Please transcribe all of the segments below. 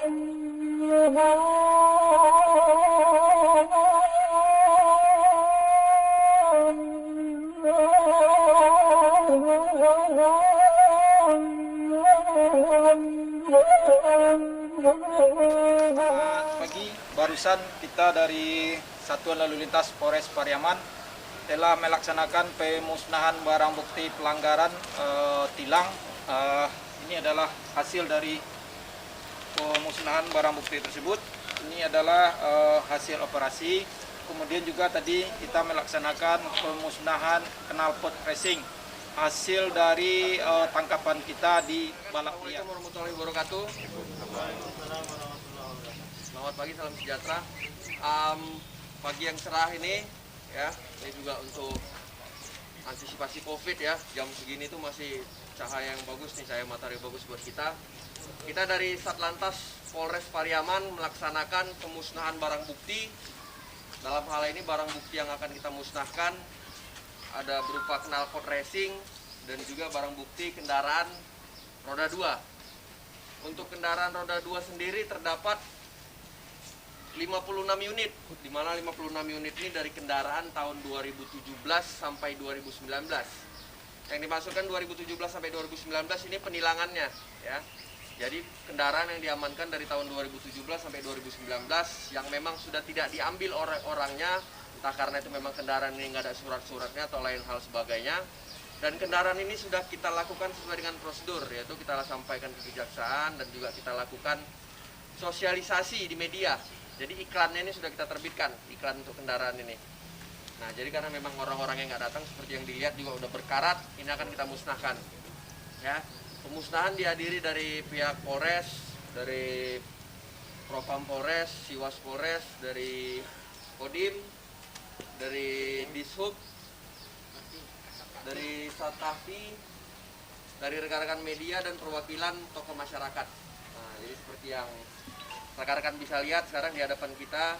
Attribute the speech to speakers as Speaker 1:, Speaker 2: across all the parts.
Speaker 1: Pagi barusan kita dari Satuan Lalu Lintas Polres Pariaman telah melaksanakan pemusnahan barang bukti pelanggaran tilang. Ini adalah hasil dari pemusnahan barang bukti tersebut. Ini adalah hasil operasi. Kemudian juga tadi kita melaksanakan pemusnahanan knalpot racing, hasil dari tangkapan kita di balap liar.
Speaker 2: Assalamualaikum warahmatullahi wabarakatuh. Selamat pagi, salam sejahtera. Pagi yang cerah ini, ya, ini juga untuk antisipasi COVID ya. Jam segini tuh masih cahaya yang bagus nih, cahaya matahari bagus buat kita. Kita dari Satlantas Polres Pariaman melaksanakan pemusnahan barang bukti. Dalam hal ini barang bukti yang akan kita musnahkan ada berupa knalpot racing dan juga barang bukti kendaraan roda 2. Untuk kendaraan roda 2 sendiri terdapat 56 unit, di mana 56 unit ini dari kendaraan tahun 2017 sampai 2019. Yang dimasukkan 2017 sampai 2019 ini penilangannya, ya. Jadi kendaraan yang diamankan dari tahun 2017 sampai 2019 yang memang sudah tidak diambil orangnya, entah karena itu memang kendaraan ini nggak ada surat-suratnya atau lain hal sebagainya. Dan kendaraan ini sudah kita lakukan sesuai dengan prosedur, yaitu kita sampaikan ke kejaksaan dan juga kita lakukan sosialisasi di media. Jadi iklannya ini sudah kita terbitkan, iklan untuk kendaraan ini. Nah, jadi karena memang orang-orang yang nggak datang seperti yang dilihat juga udah berkarat, ini akan kita musnahkan. Ya, pemusnahan dihadiri dari pihak Polres, dari Propam Polres, Siwas Polres, dari Kodim, dari Dishub, dari Satahfi, dari rekan-rekan media dan perwakilan tokoh masyarakat. Nah, jadi seperti yang rekan-rekan bisa lihat sekarang di hadapan kita,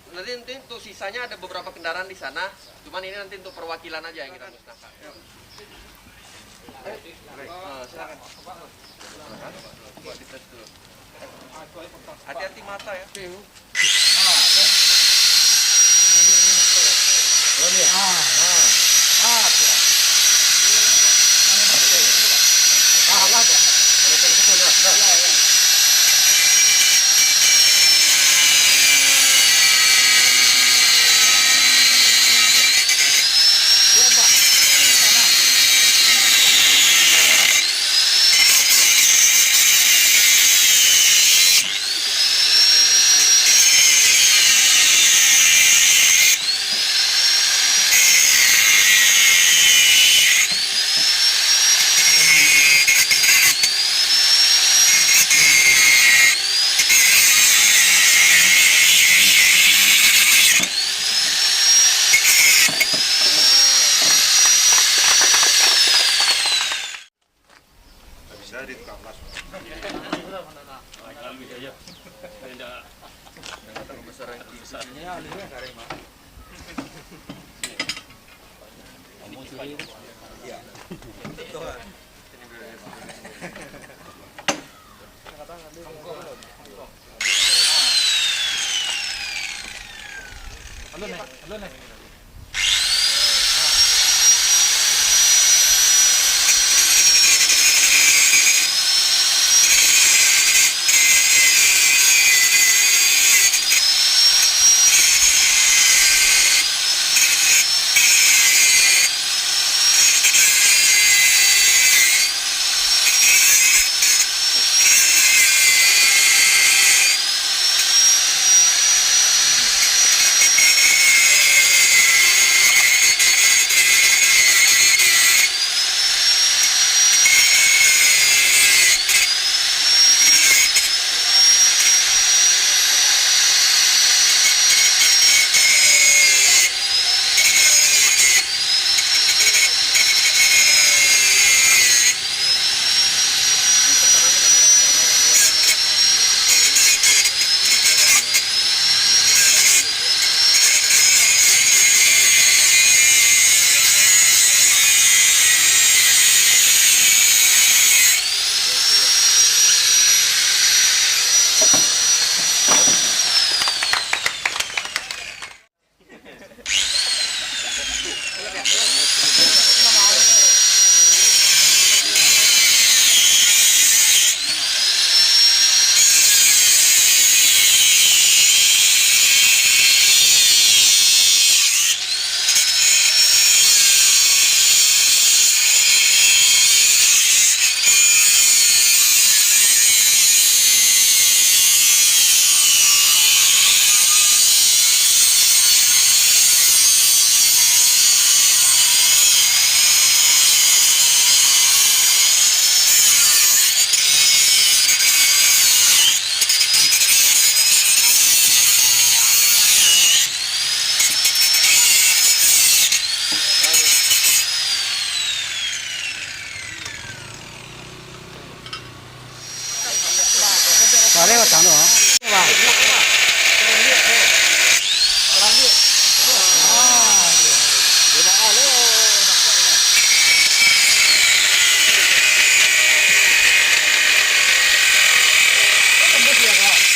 Speaker 2: nanti untuk sisanya ada beberapa kendaraan di sana, cuman ini nanti untuk perwakilan aja yang kita musnahkan. Silakan. Buat dites dulu. Hati-hati mata ya.
Speaker 1: Halo nih.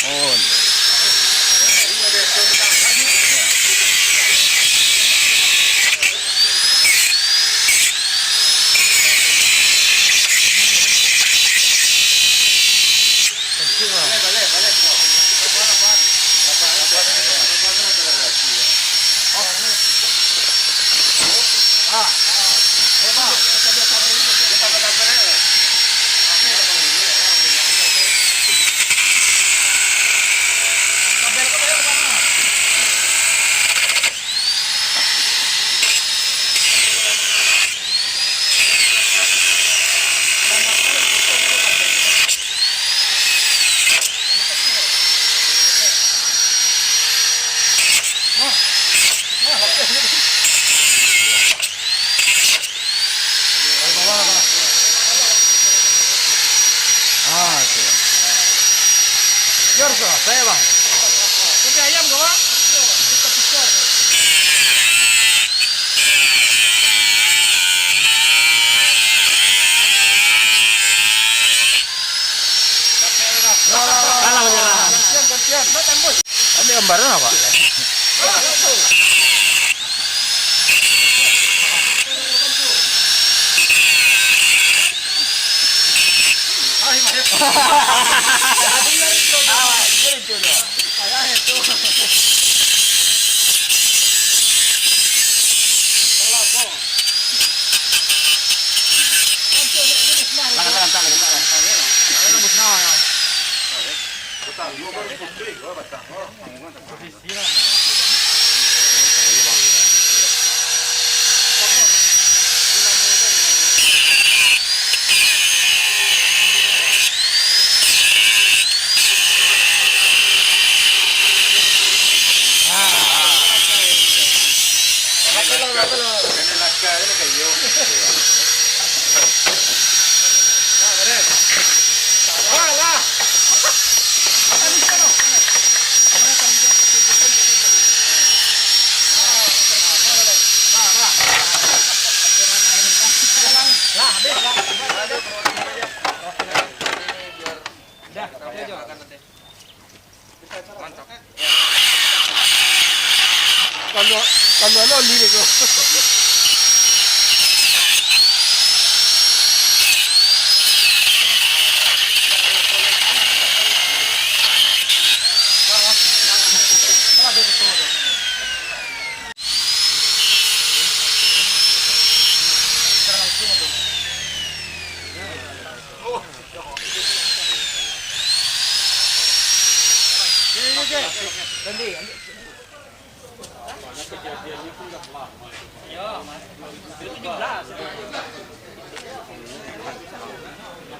Speaker 3: Oh. Yorso, saya bang.
Speaker 1: Kopi ayam gak bang?
Speaker 3: Kalah menyerah.
Speaker 1: Gantian. Tembus.
Speaker 3: Ini gambarnya apa? Kalau lo lirik lo.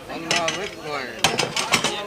Speaker 2: Ang nawit ko eh.